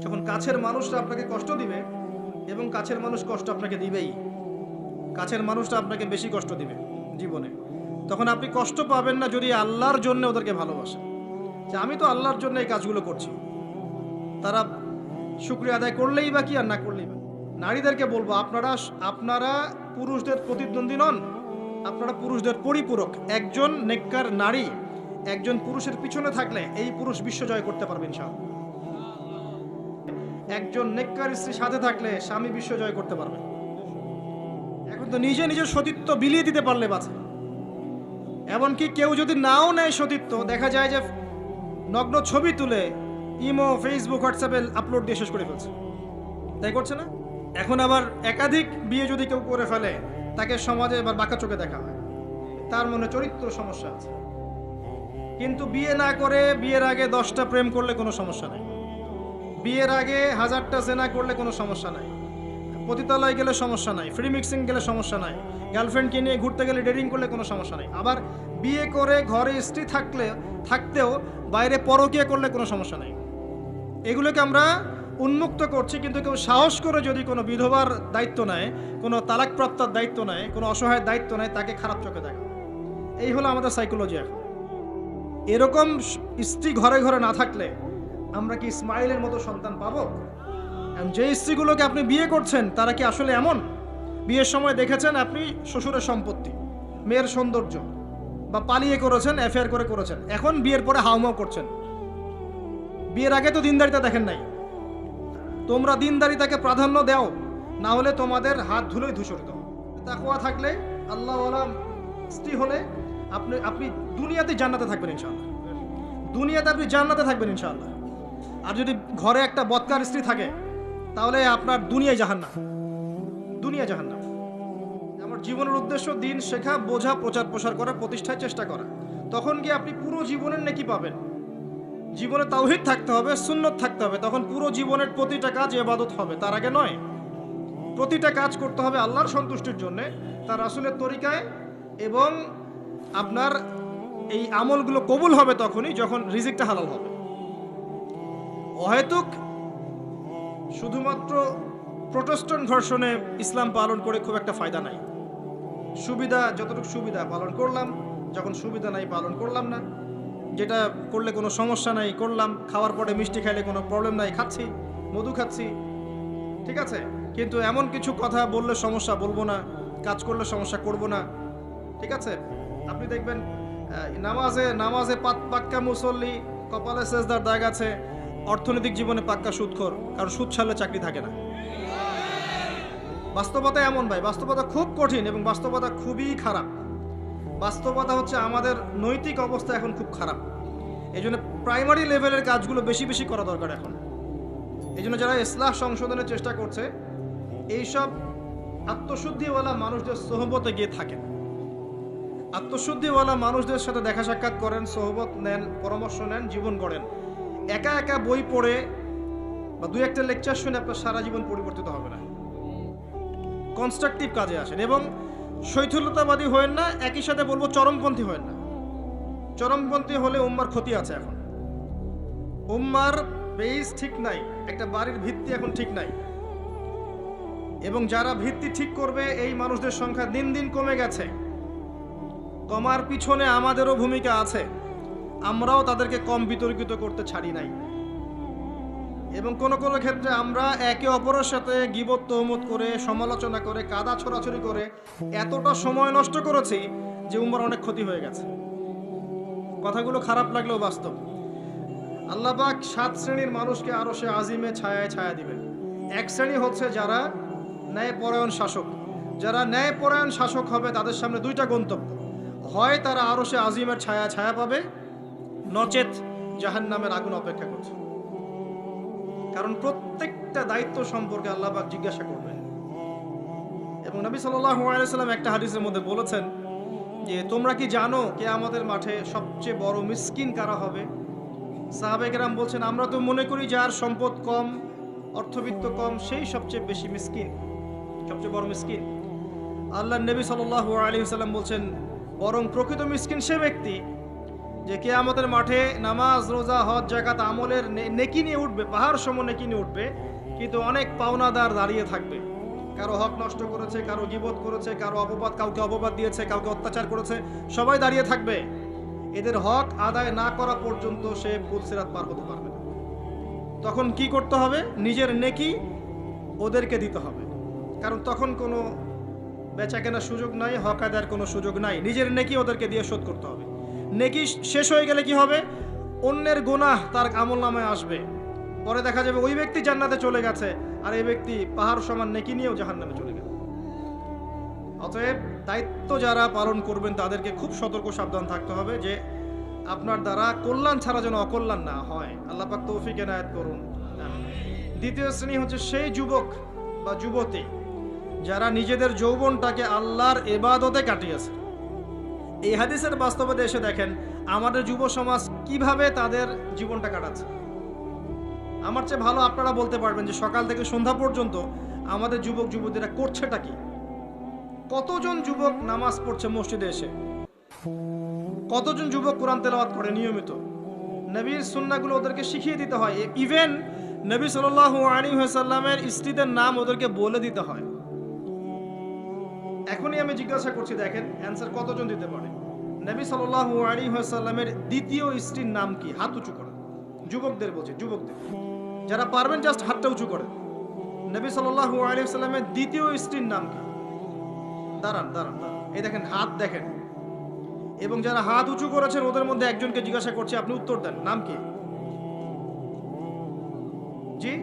যখন কাছের মানুষরা আপনাকে কষ্ট দিবে, এবং কাছের মানুষ কষ্ট আপনাকে দিবেই, কাছের মানুষটা আপনাকে বেশি কষ্ট দিবে জীবনে, তখন আপনি কষ্ট পাবেন না যদি আল্লাহর জন্য ওদেরকে ভালোবাসেন, যে আমি তো আল্লাহর জন্য এই কাজগুলো করছি, তারা শুকরিয়া আদায় করলেই বা কি আর না করলেই বা। নারীদেরকে বলবো, আপনারা পুরুষদের প্রতিদ্বন্দ্বী নন, আপনারা পুরুষদের পরিপূরক। একজন নেককার নারী একজন পুরুষের পিছনে থাকলে এই পুরুষ বিশ্ব জয় করতে পারবে ইনশাআল্লাহ। একজন নেককার স্ত্রী সাথে থাকলে স্বামী বিশ্ব জয় করতে পারবে। এখন তো নিজে নিজের সতীত্ব বিলিয়ে দিতে পারলে বাঁচে। এমনকি কেউ যদি নাও নেয় সতীত্ব, দেখা যায় যে নগ্ন ছবি তুলে ইমো, ফেসবুক, হোয়াটসঅ্যাপে আপলোড দিয়ে শেষ করে ফেলছে, তাই করছে না? এখন আবার একাধিক বিয়ে যদি কেউ করে ফেলে, তাকে সমাজে এবার বাঁকা চোখে দেখা হয়, তার মনে চরিত্র সমস্যা আছে। কিন্তু বিয়ে না করে বিয়ের আগে 10টা প্রেম করলে কোনো সমস্যা নাই, বিয়ের আগে 1000টা জেনা করলে কোনো সমস্যা নাই, পতিতালয় গেলে সমস্যা নাই, ফ্রি মিক্সিং গেলে সমস্যা নাই, গার্লফ্রেন্ডকে নিয়ে ঘুরতে গেলে ডেটিং করলে কোনো সমস্যা নাই। আবার বিয়ে করে ঘরে স্ত্রী থাকতেও বাইরে পরকীয়া করলে কোনো সমস্যা নাই। এগুলোকে আমরা উন্মুক্ত করছি, কিন্তু কেউ সাহস করে যদি কোনো বিধবার দায়িত্ব নেয়, কোনো তালাকপ্রাপ্তার দায়িত্ব নেয়, কোনো অসহায়ের দায়িত্ব নেয়, তাকে খারাপ চোখে দেখা। এই হলো আমাদের সাইকোলজি। এখন এরকম স্ত্রী ঘরে ঘরে না থাকলে আমরা কি ইসমাইলের মতো সন্তান পাবো? যে স্ত্রীগুলোকে আপনি বিয়ে করছেন তারা কি আসলে এমন? বিয়ের সময় দেখেছেন আপনি শ্বশুরের সম্পত্তি, মেয়ের সৌন্দর্য, বা পালিয়ে করেছেন, অ্যাফেয়ার করে করেছেন, এখন বিয়ের পরে হাউমাউ করছেন। বিয়ের আগে তো দিনদারিতা দেখেন নাই। তোমরা দিনদারিতাকে প্রাধান্য দাও, না হলে তোমাদের হাত ধুলোই ধূসরিত। তাকওয়া থাকলে, আল্লাহওয়ালা স্ত্রী হলে আপনি দুনিয়াতে জান্নাতে থাকবেন ইনশাআল্লাহ, দুনিয়াতে আপনি জান্নাতে থাকবেন ইনশাআল্লাহ। আর যদি ঘরে একটা বদকার স্ত্রী থাকে, তাহলে আপনার দুনিয়ায় জাহান্নাম, দুনিয়া জাহান্নাম। আমার জীবনের উদ্দেশ্য দিন শেখা, বোঝা, প্রচার প্রসার করা, প্রতিষ্ঠায় চেষ্টা করা। তখন গিয়ে আপনি পুরো জীবনের নেকি পাবেন। জীবনে তাওহীদ থাকতে হবে, সুন্নত থাকতে হবে, তখন পুরো জীবনের প্রতিটা কাজ ইবাদত হবে। তার আগে নয়। প্রতিটা কাজ করতে হবে আল্লাহর সন্তুষ্টির জন্য, তার রাসূলের তরিকায়, এবং আপনার এই আমলগুলো কবুল হবে তখনই যখন রিজিকটা হালাল হবে। অহেতুক শুধুমাত্র প্রোটেস্ট্যান্ট ভার্সনে ইসলাম পালন করে খুব একটা ফায়দা নাই। সুবিধা যতটুকু সুবিধা পালন করলাম, যখন সুবিধা নাই পালন করলাম না। যেটা করলে কোনো সমস্যা নাই করলাম, খাওয়ার পরে মিষ্টি খাইলে কোনো প্রবলেম নাই, খাচ্ছি, মধু খাচ্ছি, ঠিক আছে। কিন্তু এমন কিছু কথা বললে সমস্যা বলবো না, কাজ করলে সমস্যা করব না, ঠিক আছে। আপনি দেখবেন নামাজে পাক্কা মুসল্লি, কপালে সেজদার দাগ আছে, অর্থনৈতিক জীবনে পাক্কা সুদখোর, কারণ সুদ ছাড়লে চাকরি থাকে না। বাস্তবতা এমন ভাই, বাস্তবতা খুব কঠিন এবং বাস্তবতা খুবই খারাপ। বাস্তবতা হচ্ছে আমাদের নৈতিক অবস্থা এখন খুব খারাপ। এই জন্য প্রাইমারি লেভেলের কাজগুলো বেশি বেশি করা দরকার এখন। এই জন্য যারা ইসলাহ সংশোধনের চেষ্টা করছে, এইসব আত্মশুদ্ধিওয়ালা মানুষদের সোহবতে গিয়ে থাকেন, আত্মশুদ্ধিওয়ালা মানুষদের সাথে দেখা সাক্ষাৎ করেন, সোহবত নেন, পরামর্শ নেন, জীবন গড়েন। একা একা বই পড়ে বা দুই একটা লেকচার শুনে আপনার সারা জীবন পরিবর্তিত হবে না। কনস্ট্রাকটিভ কাজে আসেন এবং শৈথিলতাবাদী হয়েন না, একই সাথে বলবো চরমপন্থী হয়েন না। চরমপন্থী হলে উম্মার ক্ষতি আছে। এখন উম্মার বেস ঠিক নাই, একটা বাড়ির ভিত্তি এখন ঠিক নাই, এবং যারা ভিত্তি ঠিক করবে এই মানুষদের সংখ্যা দিন দিন কমে গেছে। কমার পিছনে আমাদেরও ভূমিকা আছে, আমরাও তাদেরকে কম বিতর্কিত করতে ছাড়ি নাই। এবং কোনো কোনো ক্ষেত্রে আমরা একে অপরের সাথে গীবত তহমত করে, সমালোচনা করে, কাদা ছোড়াছড়ি করে এতটা সময় নষ্ট করেছি যে উম্মার অনেক ক্ষতি হয়ে গেছে। কথাগুলো খারাপ লাগলেও বাস্তব। আল্লাহ পাক 7 শ্রেণীর মানুষকে আরশে আজিমে ছায়ায় ছায়া দিবেন। এক শ্রেণী হচ্ছে যারা ন্যায়পরায়ণ শাসক। যারা ন্যায়পরায়ণ শাসক হবে তাদের সামনে দুইটা গন্তব্য, হয় তারা আরশে আজিমের ছায়া ছায়া পাবে, নচেত জাহান্নামের আগুন অপেক্ষা করছে। কারণ প্রত্যেকটা দায়িত্ব সম্পর্কে আল্লাহ পাক জিজ্ঞাসা করবেন। এবং নবী সাল্লাল্লাহু আলাইহি ওয়াসাল্লাম একটা হাদিসের মধ্যে বলেছেন যে তোমরা কি জানো কিয়ামতের মাঠে সবচেয়ে বড় মিসকিন কারা হবে? সাহাবায়ে কেরাম বলছেন, আমরা তো মনে করি যার সম্পদ কম, অর্থবিত্ত কম, সেই সবচেয়ে বেশি মিসকিন, সবচেয়ে বড় মিসকিন। আল্লাহর নবী সাল্লাল্লাহু আলাইহি ওয়াসাল্লাম বলছেন, বরং প্রকৃত মিসকিন সে ব্যক্তি যে কিয়ামতের মাঠে নামাজ রোজা হজ যাকাত আমলের নেকি নিয়ে উঠবে, পাহাড় সম নেকি নিয়ে উঠবে, কিন্তু অনেক পাওনাদার দাঁড়িয়ে থাকবে। কারো হক নষ্ট করেছে, কারো গীবত করেছে, কারো অপবাদ, কাউকে অপবাদ দিয়েছে, কাউকে অত্যাচার করেছে, সবাই দাঁড়িয়ে থাকবে। এদের হক আদায় না করা পর্যন্ত সে পুলসিরাত পার হতে পারবে না। তখন কি করতে হবে? নিজের নেকি ওদেরকে দিতে হবে, কারণ তখন কোনো বেচা কেনার সুযোগ নাই, হক আদায়ের কোনো সুযোগ নাই। নিজের নেকি ওদেরকে দিয়ে শোধ করতে হবে। নেকি শেষ হয়ে গেলে কি হবে? অন্যের গুনাহ তার আমল নামায় আসবে, পরে দেখা যাবে ওই ব্যক্তি জান্নাতে চলে গেছে, আর এই ব্যক্তি পাহাড় সমান নেকি নিয়েও জাহান্নামে চলে গেল। অতএব দায়িত্ব যারা পালন করবেন তাদেরকে খুব সতর্ক সাবধান থাকতে হবে যে আপনার দ্বারা কল্যাণ ছাড়া যেন অকল্যাণ না হয়। আল্লাহ পাক তৌফিক এনায়েত করুন। দ্বিতীয় শ্রেণী হচ্ছে সেই যুবক বা যুবতী যারা নিজেদের যৌবনটাকে আল্লাহর ইবাদতে কাটিয়েছে। এই হাদিসের বাস্তবতা এসে দেখেন আমাদের যুব সমাজ কিভাবে তাদের জীবনটা কাটাচ্ছে। আমার চেয়ে ভালো আপনারা বলতে পারবেন যে সকাল থেকে সন্ধ্যা পর্যন্ত আমাদের যুবক যুবতীরা করছেটা কি। কতজন যুবক নামাজ পড়ছে মসজিদে এসে, কতজন যুবক কোরআন তেলাওয়াত করে নিয়মিত। নবীর সুন্নাহগুলো ওদেরকে শিখিয়ে দিতে হয়। ইভেন নবী সাল্লাল্লাহু আলাইহি ওয়াসাল্লামের স্ত্রীদের নাম ওদেরকে বলে দিতে হয়। এখনই আমি জিজ্ঞাসা করছি, দেখেন অ্যান্সার কতজন দিতে পারে। নবী সাল্লাল্লাহু আলাইহি ওয়াসাল্লামের দ্বিতীয় স্ত্রীর নাম কি? হাত উঁচু করেন। যুবকদের বলছি, যুবকদের যারা পারবেন জাস্ট হাতটা উঁচু করেন। নবী সাল্লাল্লাহু আলাইহি ওয়াসাল্লামের দ্বিতীয় স্ত্রীর নাম কি? দাঁড়ান দাঁড়ান দাঁড়ান, এই দেখেন হাত দেখেন। এবং যারা হাত উঁচু করেছেন ওদের মধ্যে একজনকে জিজ্ঞাসা করছি, আপনি উত্তর দেন, নাম কি? জি,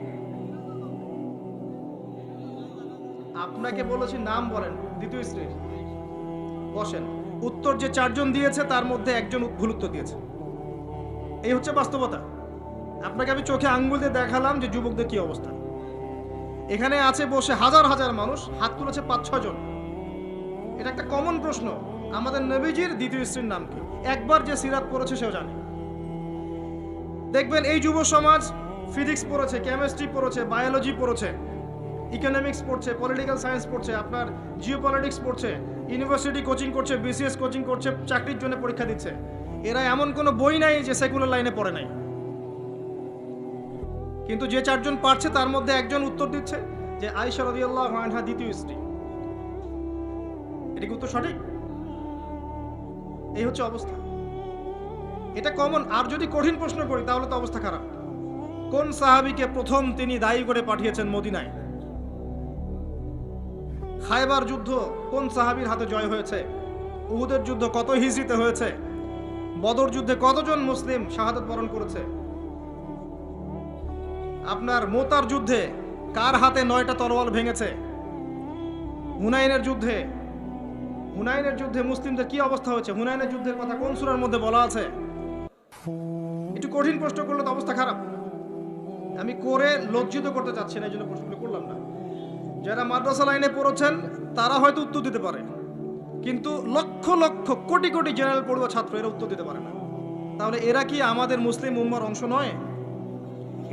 আপনাকে বলেছি নাম বলেন দ্বিতীয় স্ত্রীর। বসেন। উত্তর যে চারজন দিয়েছে তার মধ্যে একজন ভুল উত্তর দিয়েছে। এই হচ্ছে বাস্তবতা। আপনাকে আমি চোখে আঙ্গুল দিয়ে দেখালাম যে যুবকদের কি অবস্থা। এখানে আছে বসে হাজার হাজার মানুষ, হাত তুলেছে 5-6 জন। এটা একটা কমন প্রশ্ন, আমাদের নবীজির দ্বিতীয় স্ত্রীর নাম কি? একবার যে সিরাত পড়েছে সেও জানে। দেখবেন এই যুব সমাজ ফিজিক্স পড়েছে, কেমিস্ট্রি পড়েছে, বায়োলজি পড়েছে, ইকোনমিক্স পড়ছে, পলিটিক্যাল সায়েন্স পড়ছে, আপনার জিওপলিটিক্স পড়ছে, ইউনিভার্সিটি কোচিং করছে, বিসিএস কোচিং করছে, চাকরির জন্য পরীক্ষা দিচ্ছে। এরা এমন কোনো বই নাই যে সেকুলার লাইনে পড়ে নাই। কিন্তু যে চারজন পারছে তার মধ্যে একজন উত্তর দিচ্ছে যে আয়েশা রাদিয়াল্লাহু আনহা দ্বিতীয় স্ত্রী। এটা কি উত্তর সঠিক? এই হচ্ছে অবস্থা। এটা কমন। আর যদি কঠিন প্রশ্ন করি তাহলে তো অবস্থা খারাপ। কোন সাহাবীকে প্রথম তিনি দায়ী করে পাঠিয়েছেন মদিনায়? খায়বার যুদ্ধ কোন সাহাবীর হাতে জয় হয়েছে? উহুদের যুদ্ধ কত হিজরিতে হয়েছে? বদর যুদ্ধে কতজন মুসলিম শাহাদাত বরণ করেছে? আপনার মোতার যুদ্ধে কার হাতে 9টা তরোয়াল ভেঙেছে? হুনাইনের যুদ্ধে মুসলিমদের কি অবস্থা হয়েছে? হুনাইনের যুদ্ধের কথা কোন সূরার মধ্যে বলা আছে? একটু কঠিন প্রশ্ন করলে তো অবস্থা খারাপ। আমি করে লজ্জিত করতে চাচ্ছি না, এই জন্য প্রশ্নগুলো করলাম না। যারা মাদ্রাসা লাইনে পড়েছেন তারা হয়তো উত্তর দিতে পারে, কিন্তু লক্ষ লক্ষ কোটি কোটি জেনারেল পড়ুয়া ছাত্র এরা উত্তর দিতে পারে না। তাহলে এরা কি আমাদের মুসলিম উম্মার অংশ নয়?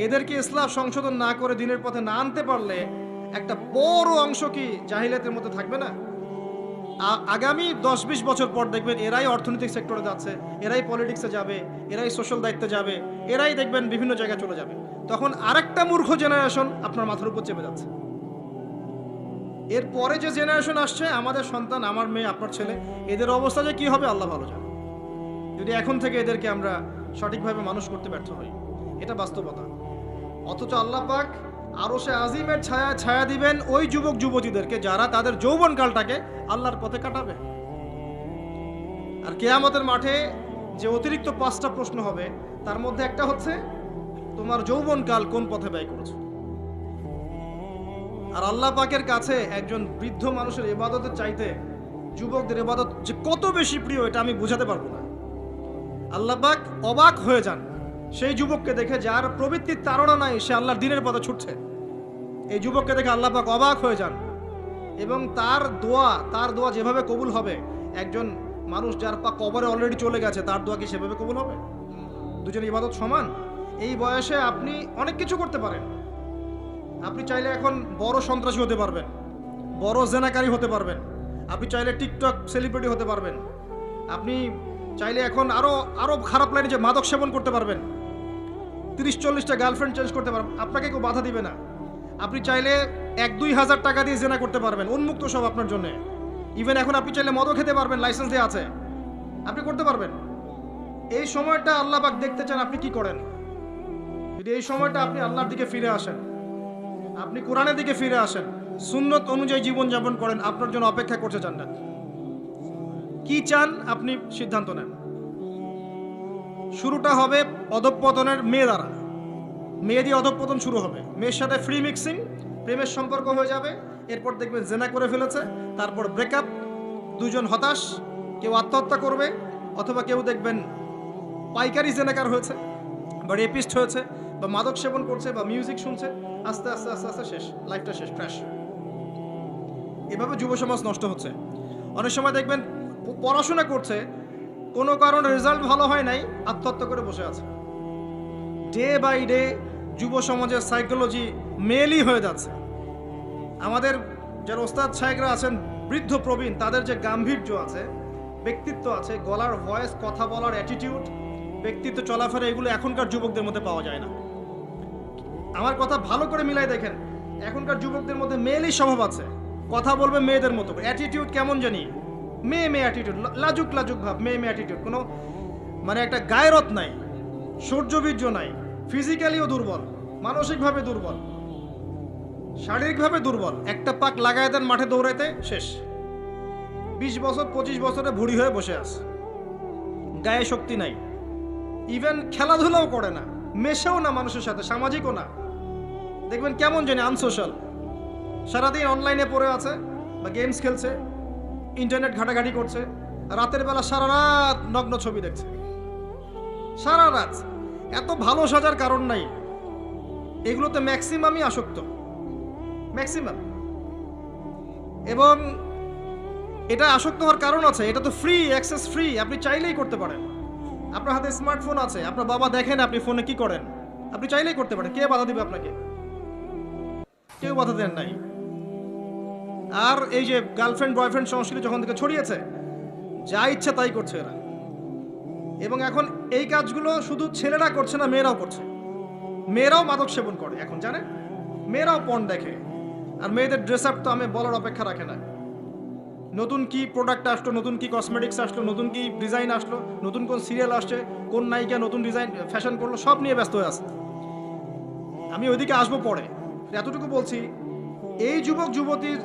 এদেরকে ইসলাম সংশোধন না করে দিনের পথে না আনতে পারলে একটা বড় অংশ কি জাহিলিয়াতের মধ্যে থাকবে না? আগামী 10-20 বছর পর দেখবেন এরাই অর্থনৈতিক সেক্টরে যাচ্ছে, এরাই পলিটিক্সে যাবে, এরাই সোশ্যাল দায়িত্বে যাবে, এরাই দেখবেন বিভিন্ন জায়গায় চলে যাবে। তখন আরেকটা মূর্খ জেনারেশন আপনার মাথার উপর চেপে যাচ্ছে। এরপরে যে জেনারেশন আসছে, আমাদের সন্তান, আমার মেয়ে, আপনার ছেলে, এদের অবস্থা যে কি হবে আল্লাহ ভালো জানে, যদি এখন থেকে এদেরকে আমরা সঠিকভাবে মানুষ করতে ব্যর্থ হই। এটা বাস্তবতা। অথচ আল্লাহ পাক আরশে আজিমের ছায়া দিবেন ওই যুবক যুবতীদেরকে যারা তাদের যৌবনকালটাকে আল্লাহর পথে কাটাবে। আর কিয়ামতের মাঠে যে অতিরিক্ত 5টা প্রশ্ন হবে তার মধ্যে একটা হচ্ছে তোমার যৌবনকাল কোন পথে ব্যয় করেছো। আর আল্লাহ পাকের কাছে একজন বৃদ্ধ মানুষের ইবাদতের চাইতে যুবকদের ইবাদত যে কত বেশি প্রিয় এটা আমি বোঝাতে পারবো না। আল্লাহ পাক অবাক হয়ে যান সেই যুবককে দেখে যার প্রবৃত্তির তাড়না নাই, সে আল্লাহর দ্বীনের পথে ছুটছে। এই যুবককে দেখে আল্লাহ পাক অবাক হয়ে যান এবং তার দোয়া যেভাবে কবুল হবে, একজন মানুষ যার পা কবরে অলরেডি চলে গেছে তার দোয়া কি সেভাবে কবুল হবে? দুজন ইবাদত সমান। এই বয়সে আপনি অনেক কিছু করতে পারেন। আপনি চাইলে এখন বড় সন্ত্রাসী হতে পারবেন, বড় জেনাকারী হতে পারবেন, আপনি চাইলে টিকটক সেলিব্রিটি হতে পারবেন, আপনি চাইলে এখন আরো আরো খারাপ লাইনে যে মাদক সেবন করতে পারবেন, 30-40টা গার্লফ্রেন্ড চেঞ্জ করতে পারবেন, আপনাকে কেউ বাধা দিবে না। আপনি চাইলে 1-2 হাজার টাকা দিয়ে জেনা করতে পারবেন, উন্মুক্ত সব আপনার জন্য। ইভেন এখন আপনি চাইলে মদও খেতে পারবেন, লাইসেন্স দিয়ে আছে, আপনি করতে পারবেন। এই সময়টা আল্লাহ পাক দেখতে চান আপনি কি করেন। যদি এই সময়টা আপনি আল্লাহর দিকে ফিরে আসেন, আপনি কোরআনের দিকে ফিরে আসেন, সুন্নত অনুযায়ী জীবনযাপন করেন, আপনার জন্য অপেক্ষা করছে জান্নাত। কি চান আপনি সিদ্ধান্ত নেন। শুরুটা হবে অধঃপতনের মেয়ে দ্বারা, মেয়ে দিয়ে অধঃপতন শুরু হবে, মেয়ের সাথে ফ্রি মিক্সিং, প্রেমের সম্পর্ক হয়ে যাবে, এরপর দেখবেন জেনা করে ফেলেছে, তারপর ব্রেকআপ, দুজন হতাশ, কেউ আত্মহত্যা করবে, অথবা কেউ দেখবেন পাইকারি জেনাকার হয়েছে বা রেপিস্ট হয়েছে বা মাদক সেবন করছে বা মিউজিক শুনছে, আস্তে আস্তে আস্তে আস্তে শেষ, লাইফটা শেষ, ক্র্যাশ। এভাবে যুব সমাজ নষ্ট হচ্ছে। অনেক সময় দেখবেন পড়াশোনা করছে, কোনো কারণে রেজাল্ট ভালো হয় নাই, আত্মহত্যা করে বসে আছে। ডে বাই ডে যুব সমাজের সাইকোলজি মেলই হয়ে যাচ্ছে। আমাদের যারা ওস্তাদ সাহেবরা আছেন, বৃদ্ধ প্রবীণ, তাদের যে গাম্ভীর্য আছে, ব্যক্তিত্ব আছে, গলার ভয়েস, কথা বলার অ্যাটিটিউড, ব্যক্তিত্ব, চলাফেরা, এগুলো এখনকার যুবকদের মধ্যে পাওয়া যায় না। আমার কথা ভালো করে মিলাই দেখেন, এখনকার যুবকদের মধ্যে মেয়েলই স্বভাব আছে, কথা বলবে মেয়েদের মতো, অ্যাটিটিউড কেমন জানি, মেয়ে মেয়ে অ্যাটিটিউড, লাজুক লাজুক ভাব, মেয়ে মেয়ে অ্যাটিটিউড, কোনো মানে একটা গায়রত নাই, সৌর্যবীর্য নাই, ফিজিক্যালিও দুর্বল, মানসিকভাবে দুর্বল, শারীরিকভাবে দুর্বল। একটা পাক লাগায় দেন মাঠে দৌড়াইতে, শেষ। 20 বছর 25 বছরে বুড়ি হয়ে বসে আছে, গায়ে শক্তি নাই, ইভেন খেলাধুলাও করে না, মেশেও না মানুষের সাথে, সামাজিকও না, দেখবেন কেমন জানি আনসোশ্যাল, সারাদিন অনলাইনে পড়ে আছে বা গেমস খেলছে, ইন্টারনেট ঘাটাঘাটি করছে, রাতের বেলা সারা রাত নগ্ন ছবি দেখছে, সারা রাত। এত ভালো সাজার কারণ নাই, এগুলোতে ম্যাক্সিমামই আসক্ত, ম্যাক্সিমাম। এবং এটা আসক্ত হওয়ার কারণ আছে, এটা তো ফ্রি, অ্যাক্সেস ফ্রি, আপনি চাইলেই করতে পারেন। আপনার হাতে স্মার্টফোন আছে, আপনার বাবা দেখেন আপনি ফোনে কি করেন, আপনি চাইলেই করতে পারেন, কে বাধা দিবে আপনাকে? কেউ বাধা দেন নাই। আর এই যে গার্লফ্রেন্ড বয়ফ্রেন্ড সংস্কৃতি যখন থেকে ছড়িয়েছে, যা ইচ্ছা তাই করছে এরা। এবং এখন এই কাজগুলো শুধু ছেলেরা করছে না, মেয়েরাও করছে। মেয়েরাও মাদক সেবন করে এখন, জানেন? মেয়েরাও পর্ন দেখে। আর মেয়েদের ড্রেস আপ তো আমি বলার অপেক্ষা রাখে না। নতুন কি প্রোডাক্ট আসলো, নতুন কি কসমেটিক্স আসলো, নতুন কি ডিজাইন আসলো, নতুন কোন সিরিয়াল আসছে, কোন নায়িকা নতুন ডিজাইন ফ্যাশন করলো, সব নিয়ে ব্যস্ত হয়ে আছে। আমি ওইদিকে আসবো পরে। এতটুকু বলছি, এই যুবক যুবতীর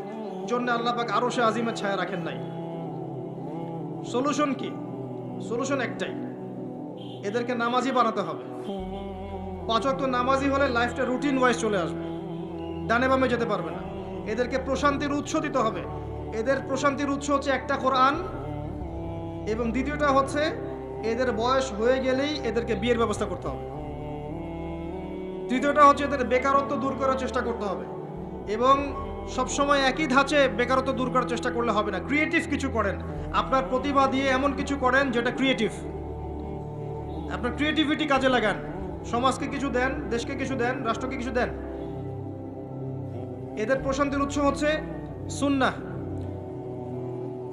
জন্য আল্লাহ পাক আরশে আজিমের ছায়া রাখেন নাই। সলিউশন কি? সলিউশন একটাই, এদেরকে নামাজি বানাতে হবে। 5 ওয়াক্ত নামাজি হলে লাইফটা রুটিন ওয়াইজ চলে আসবে, ডানে বামে যেতে পারবে না। এদেরকে প্রশান্তির উৎস দিতে হবে। এদের প্রশান্তির উৎস হচ্ছে একটা কোরআন, এবং দ্বিতীয়টা হচ্ছে এদের বয়স হয়ে গেলেই এদেরকে বিয়ের ব্যবস্থা করতে হবে। তৃতীয়টা হচ্ছে এদের বেকারত্ব দূর করার চেষ্টা করতে হবে। এবং সবসময় একই ধাঁচে বেকারত্ব দূর করার চেষ্টা করলে হবে না, ক্রিয়েটিভ কিছু করেন। আপনার প্রতিভা দিয়ে এমন কিছু করেন যেটা ক্রিয়েটিভ, আপনার ক্রিয়েটিভিটি কাজে লাগান। সমাজকে কিছু দেন, দেশকে কিছু দেন, রাষ্ট্রকে কিছু দেন। এদের প্রশান্তির উৎস হচ্ছে সুন্নাহ,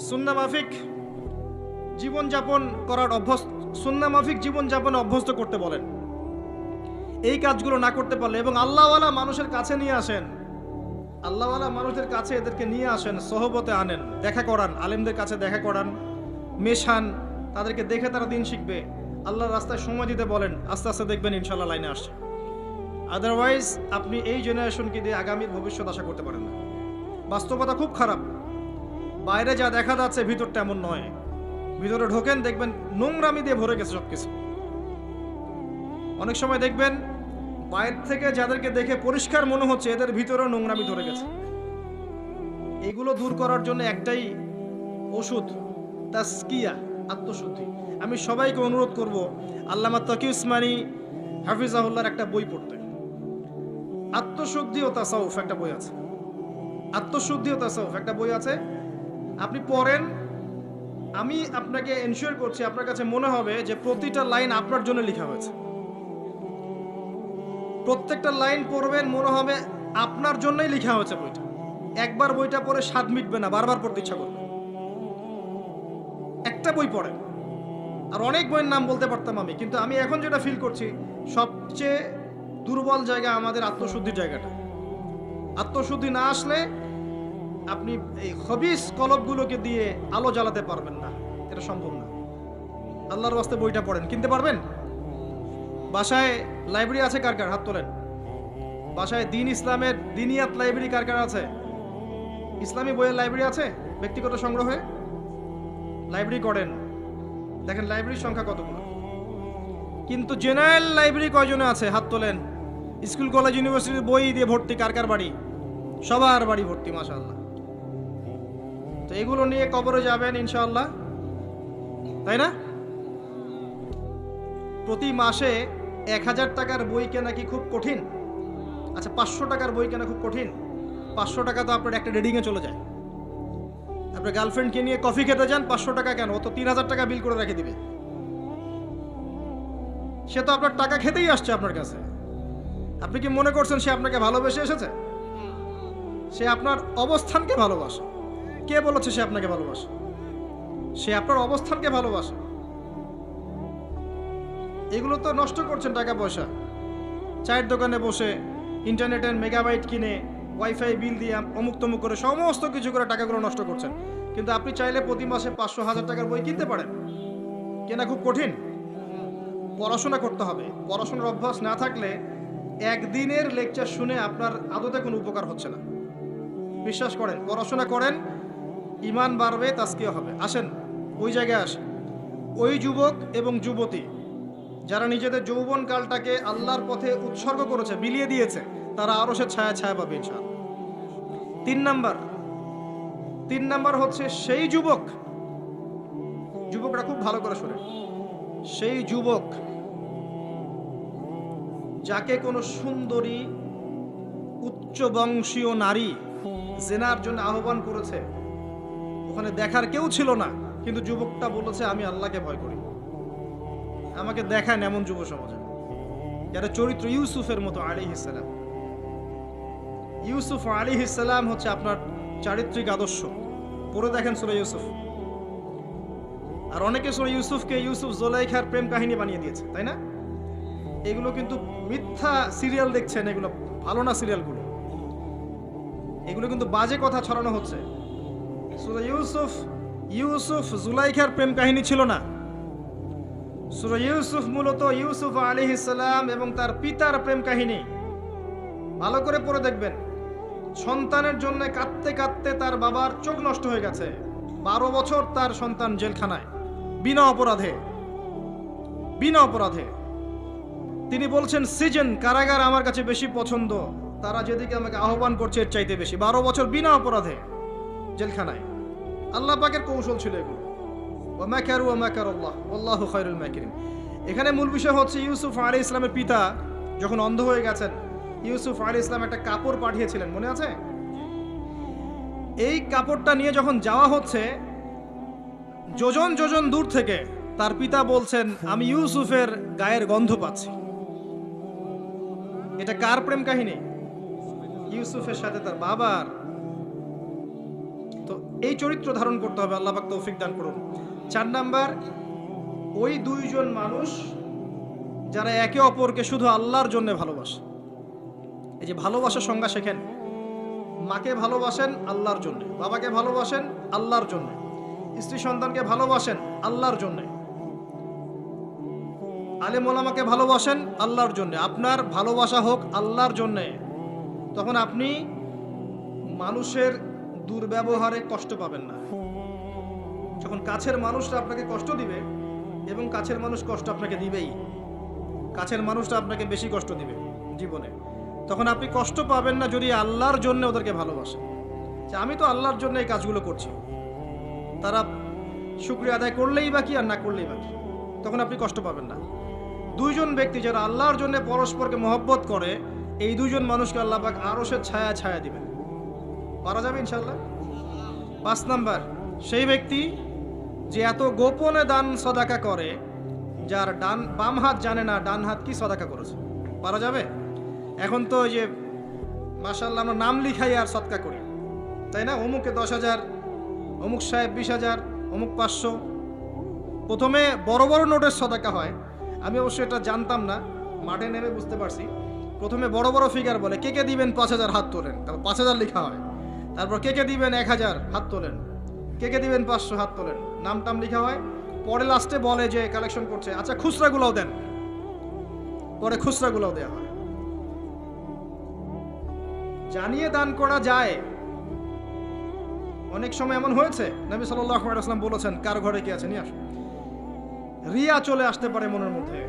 সুন্নাহ মাফিক জীবনযাপন করার অভ্যস্ত, সুন্নাহ মাফিক জীবনযাপনে অভ্যস্ত করতে বলেন। এই কাজগুলো না করতে পারলে, এবং আল্লাহওয়ালা মানুষের কাছে নিয়ে আসেন, আল্লাহওয়ালা মানুষদের কাছে এদেরকে নিয়ে আসেন, সহবতে আনেন, দেখা করান, আলেমদের কাছে দেখা করান, মেশান, তাদেরকে দেখে তারা দিন শিখবে। আল্লাহর রাস্তায় সময় দিতে বলেন, আস্তে আস্তে দেখবেন ইনশাল্লাহ লাইনে আসছে। আদারওয়াইজ আপনি এই জেনারেশনকে দিয়ে আগামীর ভবিষ্যৎ আশা করতে পারেন না। বাস্তবতা খুব খারাপ, বাইরে যা দেখা যাচ্ছে ভিতরটা এমন নয়। ভিতরে ঢোকেন, দেখবেন নোংরামি দিয়ে ভরে গেছে সবকিছু। অনেক সময় দেখবেন বাইরে থেকে যাদেরকে দেখে পরিষ্কার মনে হচ্ছে, এদের ভিতরেও নোংরামি ধরে গেছে। এগুলো দূর করার জন্য একটাই ওষুধ, তাসকিয়া, আত্মশুদ্ধি। আমি সবাইকে অনুরোধ করব, আল্লামা তকি উসমানী হাফিজাহুল্লাহর একটা বই পড়তে। আত্মশুদ্ধি ও তাসাউফ একটা বই আছে, আত্মশুদ্ধি ও তাসাউফ একটা বই আছে, আপনি পড়েন। আমি আপনাকে এনশিওর করছি, আপনার কাছে মনে হবে যে প্রতিটা লাইন আপনার জন্য লেখা হয়েছে। প্রত্যেকটা লাইন পড়বেন, মনে হবে আপনার জন্যই লেখা হয়েছে বইটা। একবার বইটা পড়ে স্বাদ মিটবে না, বারবার পড়তে ইচ্ছা করবে। একটা বই পড়েন, আর অনেক বইয়ের নাম বলতে পারতাম আমি, কিন্তু আমি এখন যেটা ফিল করছি সবচেয়ে দুর্বল জায়গা আমাদের আত্মশুদ্ধির জায়গাটা। আত্মশুদ্ধি না আসলে আপনি এই খবিস কলবগুলোকে দিয়ে আলো জ্বালাতে পারবেন না, এটা সম্ভব না। আল্লাহর ওয়াস্তে বইটা পড়েন, কিনতে পারবেন? বাসায় লাইব্রেরি আছে কার কার? হাত তোলেন। বাসায় দিন ইসলামের দিনিয়াত লাইব্রেরি কার কার আছে? ইসলামী বইয়ের লাইব্রেরি আছে ব্যক্তিগত সংগ্রহে? লাইব্রেরি করেন, দেখেন লাইব্রেরির সংখ্যা কতগুলো। কিন্তু জেনারেল লাইব্রেরি কয়জনে আছে? হাত তোলেন। স্কুল কলেজ ইউনিভার্সিটির বই দিয়ে ভর্তি কার কার বাড়ি? সবার বাড়ি ভর্তি, মাশাআল্লাহ। তো এগুলো নিয়ে কবরে যাবেন ইনশাআল্লাহ, তাই না? প্রতি মাসে 1000 টাকার বই কেনা কি খুব কঠিন? আচ্ছা, 500 টাকার বই কেনা খুব কঠিন? 500 টাকা তো আপনার একটা রিডিংয়ে চলে যায়। আপনার গার্লফ্রেন্ডকে নিয়ে কফি খেতে যান, 500 টাকা কেন? ও তো 3000 টাকা বিল করে রেখে দিবে। সে তো আপনার টাকা খেতেই আসছে আপনার কাছে। আপনি কি মনে করছেন সে আপনাকে ভালোবেসে এসেছে? সে আপনার অবস্থানকে ভালোবাসে। কে বলেছে সে আপনাকে ভালোবাসে? সে আপনার অবস্থানকে ভালোবাসে। এগুলো তো নষ্ট করছেন টাকা পয়সা। চায়ের দোকানে বসে ইন্টারনেটের মেগাবাইট কিনে ওয়াইফাই বিল দিয়ে অমুক তমুক করে সমস্ত কিছু করে টাকাগুলো নষ্ট করছেন। কিন্তু আপনি চাইলে প্রতি মাসে 500-1000 টাকার বই কিনতে পারেন। কেনা খুব কঠিন? পড়াশোনা করতে হবে। পড়াশোনার অভ্যাস না থাকলে একদিনের লেকচার শুনে আপনার আদতে কোনো উপকার হচ্ছে না। বিশ্বাস করেন, পড়াশোনা করেন, ঈমান বাড়বে, তাজকিয়া হবে। আসেন ওই জায়গায় আসেন। ওই যুবক এবং যুবতী যারা নিজেদের যৌবনকালটাকে আল্লাহর পথে উৎসর্গ করেছে, বিলিয়ে দিয়েছে, তারা আরো সে ছায়া ছায়া পাবে ইনশাআল্লাহ। 3 নাম্বার হচ্ছে সেই যুবকরা খুব ভালো করে শোনেন, সেই যুবক যাকে কোনো সুন্দরী উচ্চ বংশীয় নারী জেনার জন্য আহ্বান করেছে, ওখানে দেখার কেউ ছিল না, কিন্তু যুবকটা বলেছে আমি আল্লাহকে ভয় করি, আমাকে দেখান। এমন যুব সমাজে যারা চরিত্র ইউসুফের মতো আলাইহিস সালাম। ইউসুফ আলাইহিস সালাম হচ্ছে আপনার চারিত্রিক আদর্শ। পড়ে দেখেন সূরা ইউসুফ। আর অনেকে সূরা ইউসুফকে ইউসুফ জুলাইখার প্রেম কাহিনী বানিয়ে দিয়েছে, তাই না? এগুলো কিন্তু মিথ্যা সিরিয়াল দেখছেন, এগুলো ভালো না সিরিয়ালগুলো। এগুলো কিন্তু বাজে কথা ছড়ানো হচ্ছে। সূরা ইউসুফ জুলাইখার প্রেম কাহিনী ছিল না। সূরা ইউসুফ মূলত ইউসুফ আলাইহিস সালাম এবং তার পিতার প্রেম কাহিনী। ভালো করে পড়ে দেখবেন। সন্তানের জন্য কাঁদতে কাঁদতে তার বাবার চোখ নষ্ট হয়ে গেছে। 12 বছর তার সন্তান জেলখানায় বিনা অপরাধে। তিনি বলছেন সিজন, কারাগার আমার কাছে বেশি পছন্দ, তারা যেদিকে আমাকে আহ্বান করছে এর চাইতে বেশি। 12 বছর বিনা অপরাধে জেলখানায়। আল্লাহ পাকের কৌশল ছিল এগুলো। ওয়া মাকারু ওয়া মাকারাল্লাহ ওয়াল্লাহু খায়রুল মাকিরিন। এখানে মূল বিষয় হচ্ছে ইউসুফ আলাইহিস সালামের পিতা যখন অন্ধ হয়ে গেছেন, ইউসুফ আলাইহিস সালাম একটা কাপড় পাঠিয়েছিলেন, মনে আছে? এই কাপড়টা নিয়ে যখন যাওয়া হচ্ছে, যোজন যোজন দূর থেকে তার পিতা বলছেন আমি ইউসুফের গায়ের গন্ধ পাচ্ছি। এটা কার প্রেম কাহিনী? ইউসুফের সাথে তার বাবার। তো এই চরিত্র ধারণ করতে হবে, আল্লাহ পাক তৌফিক দান করুন। 4 নাম্বার, ওই দুইজন মানুষ যারা একে অপরকে শুধু আল্লাহর জন্য ভালোবাসে। এই যে ভালোবাসার সংজ্ঞা শেখেন। মাকে ভালোবাসেন আল্লাহর জন্য, বাবাকে ভালোবাসেন আল্লাহর জন্য, স্ত্রী সন্তানকে ভালোবাসেন আল্লাহর জন্য, আলেম ওলামাকে ভালোবাসেন আল্লাহর জন্য। আপনার ভালোবাসা হোক আল্লাহর জন্যে, তখন আপনি মানুষের দুর্ব্যবহারে কষ্ট পাবেন না। যখন কাছের মানুষরা আপনাকে কষ্ট দিবে, এবং কাছের মানুষ কষ্ট আপনাকে দিবেই, কাছের মানুষটা আপনাকে বেশি কষ্ট দিবে জীবনে, তখন আপনি কষ্ট পাবেন না যদি আল্লাহর জন্য ওদেরকে ভালোবাসেন। যে আমি তো আল্লাহর জন্য এই কাজগুলো করছি, তারা শুকরিয়া আদায় করলেই বাকি আর না করলেই বাকি, তখন আপনি কষ্ট পাবেন না। দুইজন ব্যক্তি যারা আল্লাহর জন্য পরস্পরকে মহব্বত করে, এই দুইজন মানুষকে আল্লাহ পাক আরশের ছায়া ছায়া দিবেন। পারা যাবে ইনশাআল্লাহ। 5 নাম্বার, সেই ব্যক্তি যে এত গোপনে দান সদাকা করে, যার বাম হাত জানে না ডান হাত কি সদাকা করেছে। পারা যাবে? এখন তো ওই যে মাশাআল্লাহ আমরা নাম লিখাই আর সদকা করি, তাই না? অমুকে 10,000, অমুক সাহেব 20,000, অমুক 500, প্রথমে বড় বড় নোটের সদাকা হয়, আমি অবশ্য এটা জানতাম না, মাঠে নেমে বুঝতে পারছি। প্রথমে বড় বড় ফিগার বলে, কে কে দিবেন 5,000 হাত তোলেন, তারপর 5,000 লেখা হয়। তারপর কে কে দিবেন 1,000 হাত তোলেন, কে কে দিবেন 500 হাত তোলেন, নাম টাম লেখা হয়। পরে লাস্টে বলে যে কালেকশন করছে, আচ্ছা খুচরাগুলোও দেন, পরে খুচরাগুলোও দেওয়া হয়। জানিয়ে দান করা যায়। অনেক সময় এমন হয়েছে, নবী সাল্লাল্লাহু আলাইহি ওয়াসাল্লাম বলেছেন, কার ঘরে কি আছে নিয়ে আসো। রিয়া চলে আসতে পারে মনের মধ্যে,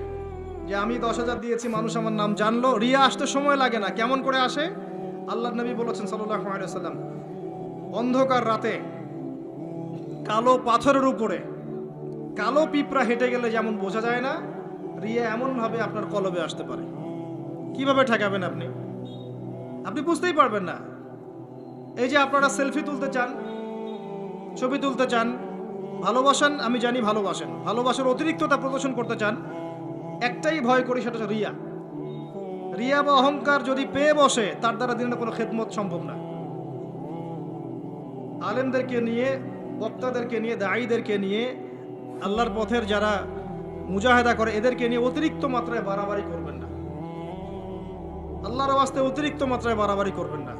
যে আমি 10,000 দিয়েছি, মানুষ আমার নাম জানলো। রিয়া আসতে সময় লাগে না, কেমন করে আসে? আল্লাহর নবী বলেছেন সাল্লাল্লাহু আলাইহি ওয়াসাল্লাম, অন্ধকার রাতে কালো পাথরের উপরে কালো পিঁপড়া হেঁটে গেলে যেমন বোঝা যায় না, রিয়া এমন ভাবে আপনার কলবে আসতে পারে। কিভাবে ঠেকাবেন আপনি? আপনি বুঝতেই পারবেন না। এই যে আপনারা সেলফি তুলতে চান, ছবি তুলতে চান, ভালোবাসেন, আমি জানি ভালোবাসেন, ভালোবাসার অতিরিক্ততা প্রদর্শন করতে চান, একটাই ভয় করি, সেটা হচ্ছে রিয়া। রিয়া বা অহংকার যদি পেয়ে বসে, তার দ্বারা দিনের কোনো খেদমত সম্ভব না। আলেমদেরকে নিয়ে, বক্তাদেরকে নিয়ে, দায়ীদেরকে নিয়ে, আল্লাহর পথের যারা মুজাহেদা করে, এদেরকে নিয়ে অতিরিক্ত মাত্রায় বাড়াবাড়ি করবেন না। আল্লাহর ওয়াস্তে অতিরিক্ত মাত্রায় বাড়াবাড়ি করবেন না।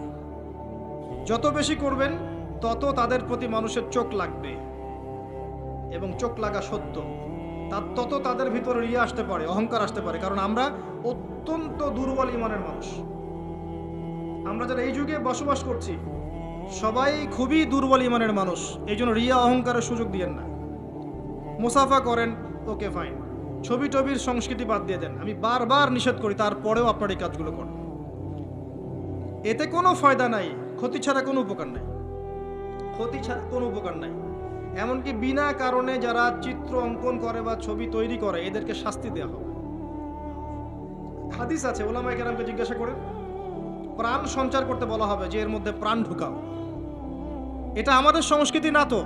যত বেশি করবেন তত তাদের প্রতি মানুষের চোখ লাগবে, এবং চোখ লাগা সত্য। তত তাদের ভিতরে রিয়া আসতে পারে, অহংকার আসতে পারে। কারণ আমরা অত্যন্ত দুর্বল ইমানের মানুষ। আমরা যারা এই যুগে বসবাস করছি, সবাই খুবই দুর্বল ইমানের মানুষ। এই জন্য রিয়া অহংকারের সুযোগ দিয়েন না। মুসাফা করেন, ওকে ফাইন, ছবি টবির সংস্কৃতি বাদ দিয়ে দেন, আমি বারবার নিষেধ করি, তারপরেও আপনার এই কাজগুলো করেন। এতে কোনো ফায়দা নাই, ক্ষতি ছাড়া কোনো উপকার নাই, ক্ষতি ছাড়া কোনো উপকার নাই। এমনকি বিনা কারণে যারা চিত্র অঙ্কন করে বা ছবি তৈরি করে, এদেরকে শাস্তি দেওয়া হবে। হাদিস আছে, ওলামায়ে কেরামকে জিজ্ঞাসা করেন, প্রাণ সঞ্চার করতে বলা হবে, যে এর মধ্যে প্রাণ ঢুকাও। এটা আমাদের সংস্কৃতি না তো।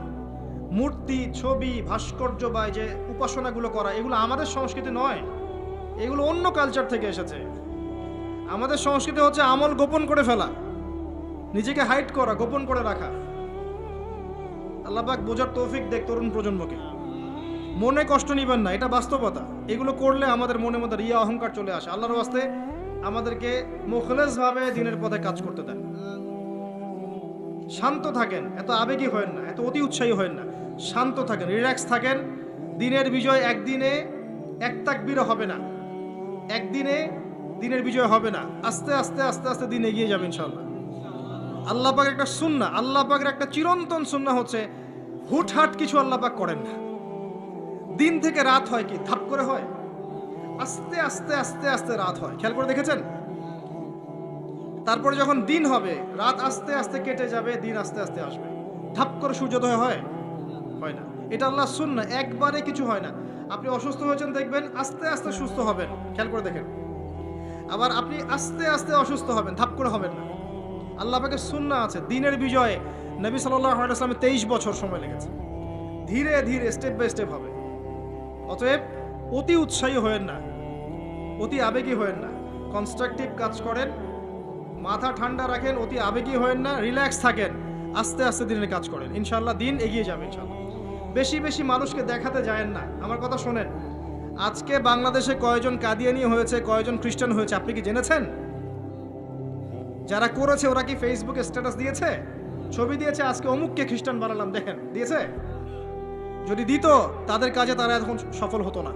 মূর্তি, ছবি, ভাস্কর্য বা যে উপাসনাগুলো করা, এগুলো আমাদের সংস্কৃতি নয়, এগুলো অন্য কালচার থেকে এসেছে। আমাদের সংস্কৃতি হচ্ছে আমল গোপন করে ফেলা, নিজেকে হাইড করা, গোপন করে রাখা। আল্লাহ পাক বোঝার তৌফিক দেখ তরুণ প্রজন্মকে। মনে কষ্ট নিবেন না, এটা বাস্তবতা। এগুলো করলে আমাদের মনের মধ্যে রিয়া অহংকার চলে আসে। আল্লাহর ওয়াস্তে আমাদেরকে মুখলেসভাবে দিনের পথে কাজ করতে দেন। শান্ত থাকেন, এত আবেগী হয়েন না, এত অতি উৎসাহী হয়েন না। শান্ত থাকেন, রিল্যাক্স থাকেন। দিনের বিজয় একদিনে এক তাকবীরে হবে না, একদিনে দিনের বিজয় হবে না। আস্তে আস্তে আস্তে আস্তে দিন এগিয়ে যাবে ইনশাআল্লাহ। আল্লাহ পাকের একটা সুন্নাহ, আল্লাহ পাকের একটা চিরন্তন সুন্নাহ হচ্ছে, হুটহাট কিছু আল্লাহ পাক করেন না। দিন থেকে রাত হয় কি ধাপ করে হয়? আস্তে আস্তে আস্তে আস্তে রাত হয়। খেয়াল করে দেখেছেন? তারপরে যখন দিন হবে, রাত আস্তে আস্তে কেটে যাবে, দিন আস্তে আস্তে আসবে। ধাপ করে সূর্যোদয় হয়? হয় না। এটা আল্লাহর সুন্নাহ, একবারে কিছু হয় না। আপনি অসুস্থ হয়েছেন, দেখবেন আস্তে আস্তে সুস্থ হবেন, খেয়াল করে দেখেন। আবার আপনি আস্তে আস্তে অসুস্থ হবেন, ধাপ করে হবেন না। আল্লাহ পাকের সুন্নাহ আছে। দিনের বিজয়ে নবী সাল্লাল্লাহু আলাইহি ওয়াসাল্লামের 23 বছর সময় লেগেছে। ধীরে ধীরে স্টেপ বাই স্টেপ হবে। অতএব অতি উৎসাহী হয়েন না, অতি আবেগী হয়েন না। কনস্ট্রাকটিভ কাজ করেন, মাথা ঠান্ডা রাখেন, অতি আবেগী হয়েন না, রিল্যাক্স থাকেন, আস্তে আস্তে দিনের কাজ করেন। ইনশাআল্লাহ দিন এগিয়ে যাবে ইনশাআল্লাহ। বেশি বেশি মানুষকে দেখাতে যায়েন না। আমার কথা শোনেন, আজকে বাংলাদেশে কয়জন কাদিয়ানি হয়েছে, কয়জন খ্রিস্টান হয়েছে, আপনি কি জেনেছেন? যারা করেছে ওরা কি ফেসবুকে স্ট্যাটাস দিয়েছে, ছবি দিয়েছে, আজকে অমুককে খ্রিস্টান বানালাম, দেখেন, দিয়েছে? যদি দিত, তাদের কাজে তারা এখন সফল হতো না।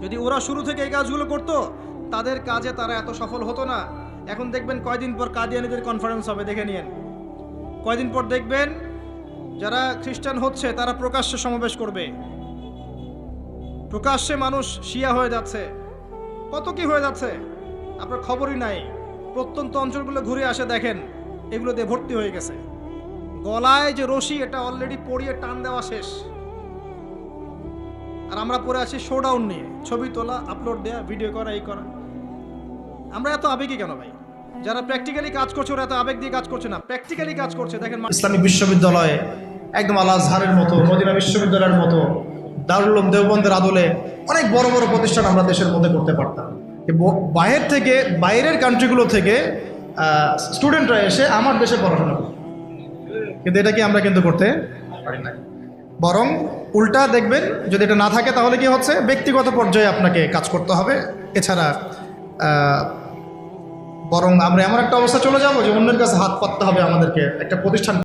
যদি ওরা শুরু থেকে এই কাজগুলো করতো, তাদের কাজে তারা এত সফল হতো না। এখন দেখবেন কয়দিন পর কাদিয়ানীদের কনফারেন্স হবে, দেখে নিয়েন। কয়দিন পর দেখবেন যারা খ্রিস্টান হচ্ছে তারা প্রকাশ্যে সমাবেশ করবে, প্রকাশ্যে মানুষ শিয়া হয়ে যাচ্ছে, কত কি হয়ে যাচ্ছে আপনার খবরই নাই। প্রত্যন্ত অঞ্চলগুলো ঘুরে আসে, দেখেন এগুলো দিয়ে ভর্তি হয়ে গেছে। গলায় যে রশি, এটা অলরেডি পরিয়ে টান দেওয়া শেষ, আর আমরা পরে আছি শোডাউন নিয়ে, ছবি তোলা, আপলোড দেয়া, ভিডিও করা, এই করা। আমরা এত আবেগী কেন ভাই? যারা প্র্যাকটিক্যালি কাজ করছে ওরা এত আবেগ দিয়ে কাজ করছে না, প্র্যাকটিক্যালি কাজ করছে। দেখেন ইসলামিক বিশ্ববিদ্যালয়ে একদম আল আজহারের মতো, মদিনা বিশ্ববিদ্যালয়ের মতো, দারুল উলুম দেওবন্দের আদলে অনেক বড় বড় প্রতিষ্ঠান আমরা দেশের মধ্যে করতে পারতাম। বাইরের থেকে, বাইরের কান্ট্রিগুলো থেকে স্টুডেন্টরা এসে আমার দেশে পড়াশোনা করে, কিন্তু এটা কি আমরা কিন্তু করতে পারি না। বরং উল্টা দেখবেন যদি এটা না থাকে তাহলে কি হচ্ছে, ব্যক্তিগত পর্যায়ে আপনাকে কাজ করতে হবে। এছাড়া বরং আমরা এমন একটা অবস্থা চলে যাব যে অন্যের কাছে হাত পাততে হবে আমাদেরকে একটা প্রতিষ্ঠান